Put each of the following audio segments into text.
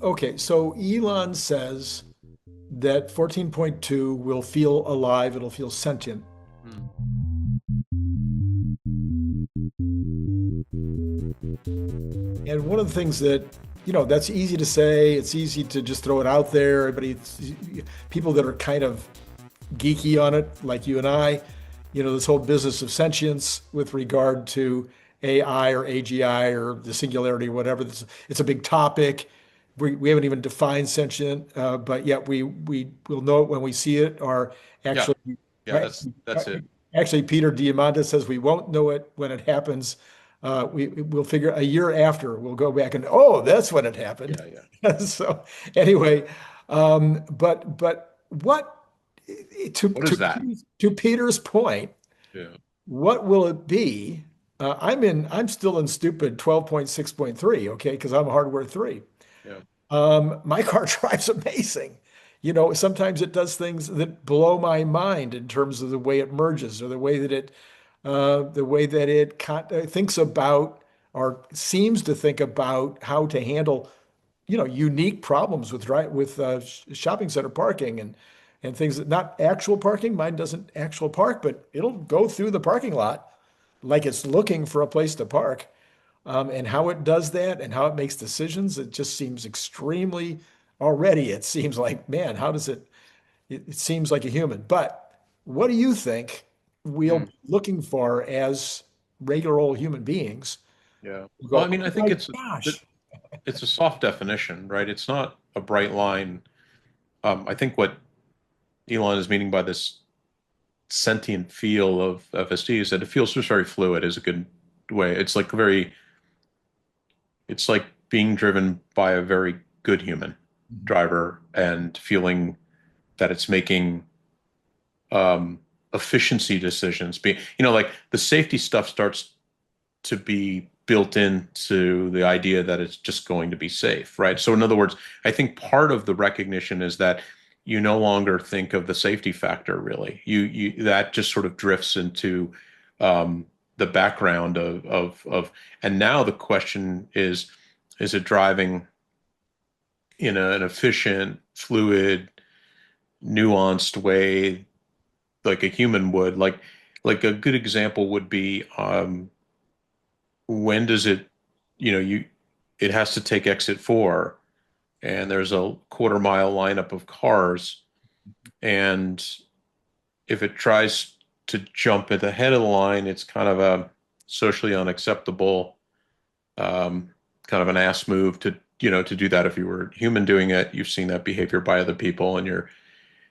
Okay, so Elon says that 14.2 will feel alive, it'll feel sentient. Hmm. And one of the things that, that's easy to say, it's easy to just throw it out there. Everybody, people that are kind of geeky on it, like you and I, this whole business of sentience with regard to AI or AGI or the singularity or whatever. It's a big topic. We haven't even defined sentient, but yet we will know it when we see it. Or Yeah, actually, yeah, that's it. actually, Peter Diamandis says we won't know it when it happens. We'll figure a year after we'll go back and oh, that's when it happened. Yeah, yeah. So anyway, but what to What is that? to Peter's point, Yeah, what will it be? I'm still in stupid 12.6.3, okay, because I'm hardware 3. yeah. My car drives amazing. Sometimes it does things that blow my mind in terms of the way it merges or the way that it thinks about or seems to think about how to handle, unique problems with shopping center parking and things that not actual parking. Mine doesn't actual park, but it'll go through the parking lot like it's looking for a place to park. And how it does that and how it makes decisions, it just seems extremely already. It seems like, man, how does it seems like a human. But what do you think we'll Hmm. be looking for as regular old human beings? Yeah. We Well, I go, mean, oh I think my that gosh. it's a soft definition, right? It's not a bright line. I think what Elon is meaning by this sentient feel of FSD is that it feels just very fluid is a good way. It's like being driven by a very good human driver and feeling that it's making um, efficiency decisions. Like the safety stuff starts to be built into the idea that it's just going to be safe, right? So in other words, I think part of the recognition is that you no longer think of the safety factor really. You that just sort of drifts into the background of and now the question is it driving in an efficient, fluid, nuanced way like a human would? Like a good example would be when does it, it has to take exit 4 and there's a quarter-mile lineup of cars. And if it tries to jump at the head of the line, it's kind of a socially unacceptable, um, kind of an ass move to do that. If you were human doing it, you've seen that behavior by other people and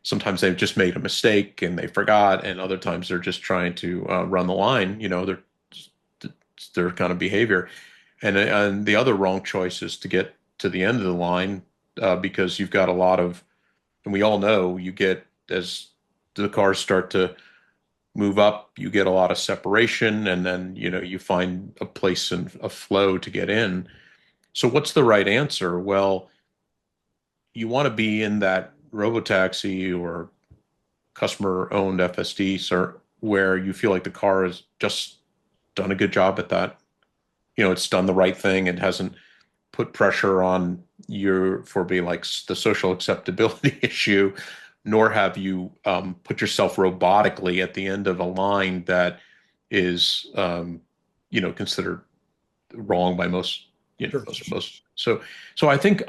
sometimes they've just made a mistake and they forgot. And other times they're just trying to run the line, their kind of behavior. And the other wrong choice is to get to the end of the line because you've got a lot of, and we all know you get as the cars start to move up, you get a lot of separation, and then you find a place and a flow to get in. So what's the right answer? Well, you want to be in that robotaxi or customer-owned FSD, sir, where you feel like the car has just done a good job at that. It's done the right thing. It hasn't put pressure on you for being like the social acceptability issue, nor have you put yourself robotically at the end of a line that is, considered wrong by most, Sure, most. So I think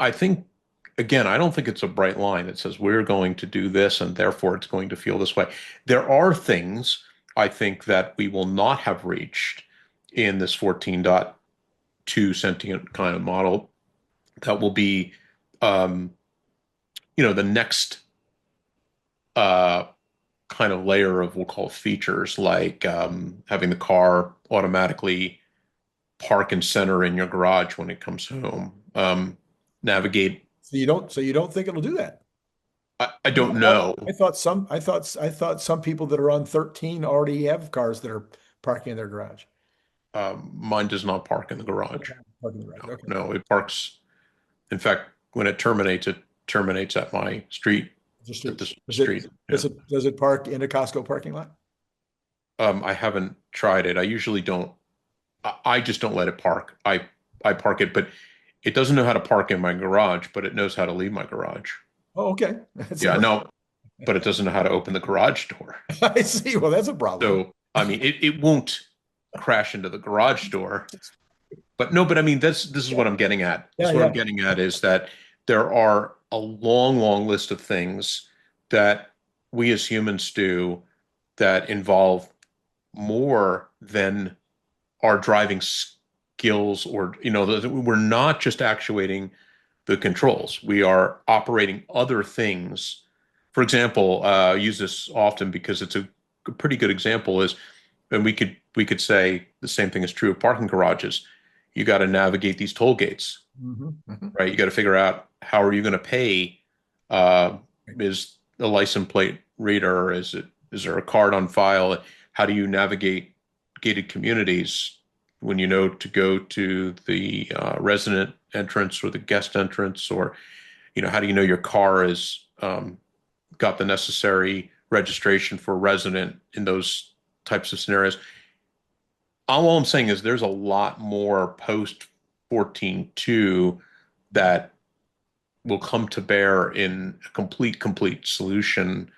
again, I don't think it's a bright line that says we're going to do this and therefore it's going to feel this way. There are things I think that we will not have reached in this 14.2 sentient kind of model that will be, um, the next uh, kind of layer of we'll call features, like having the car automatically park and center in your garage when it comes home. Navigate. so you don't think it'll do that? I don't know. I thought some people that are on 13 already have cars that are parking in their garage. Mine does not park in the Okay, garage. parking in the garage. No, Okay. no, it parks. In fact, when it terminates at my street, The at street. this Does it street. Yeah. does it park in a Costco parking lot? I haven't tried it. I usually don't. I just don't let it park. I park it, but it doesn't know how to park in my garage, but it knows how to leave my garage. Oh, okay. Yeah, no, but it doesn't know how to open the garage door. I see. Well, that's a problem. So, I mean, it won't crash into the garage door. But no, but I mean, this is what I'm getting at. This is what I'm getting at is that there are a long, long list of things that we as humans do that involve more than our driving skills, or, you know, we're not just actuating the controls. We are operating other things. For example, I use this often because it's a pretty good example is, and we could say the same thing is true of parking garages. You got to navigate these toll gates, right? You got to figure out how are you going to pay? Is the license plate reader? Is there a card on file? How do you navigate gated communities when you know to go to the resident entrance or the guest entrance, or, you know, how do you know your car is got the necessary registration for resident in those types of scenarios? All I'm saying is there's a lot more post 14.2 that will come to bear in a complete solution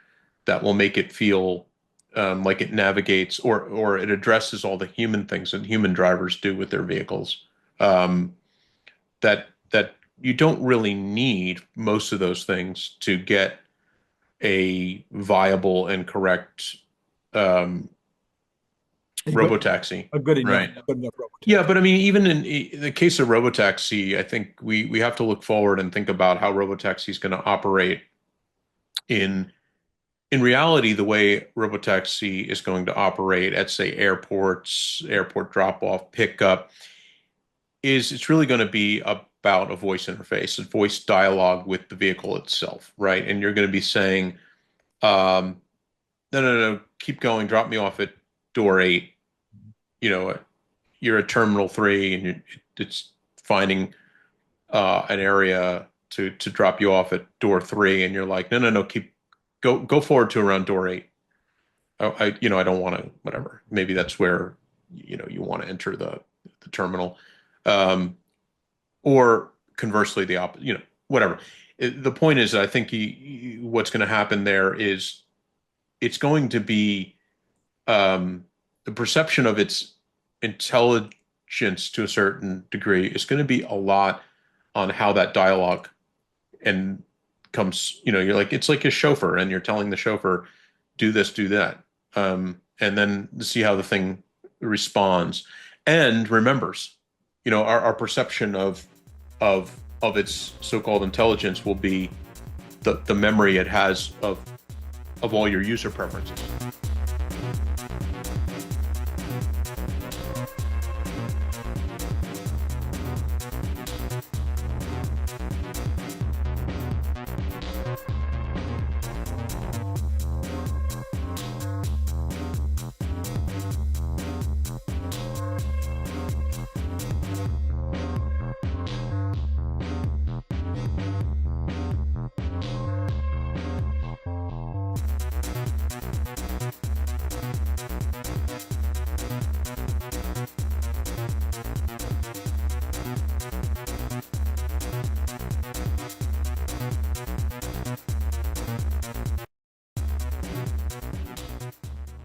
that will make it feel like it navigates or it addresses all the human things that human drivers do with their vehicles. That you don't really need most of those things to get a viable and correct robotaxi. A good enough, right? Good enough robotaxi. Yeah, but I mean, even in the case of robotaxi, I think we have to look forward and think about how robotaxi is going to operate in reality. The way robotaxi is going to operate at, say, airports, airport drop-off, pickup, is it's really going to be about a voice interface, a voice dialogue with the vehicle itself, right? And you're going to be saying, no, keep going, drop me off at door 8. You know, you're at terminal 3 and it's finding an area to drop you off at door 3, and you're like, no, keep go forward to around door 8. I don't want to, whatever. Maybe that's where, you know, you want to enter the terminal, or conversely the opposite. You know, whatever. The point is, I think what's going to happen there is it's going to be the perception of its intelligence to a certain degree is going to be a lot on how that dialogue and comes, you know, you're like, it's like a chauffeur and you're telling the chauffeur, do this, do that. And then see how the thing responds and remembers, you know, our perception of its so-called intelligence will be the memory it has of all your user preferences.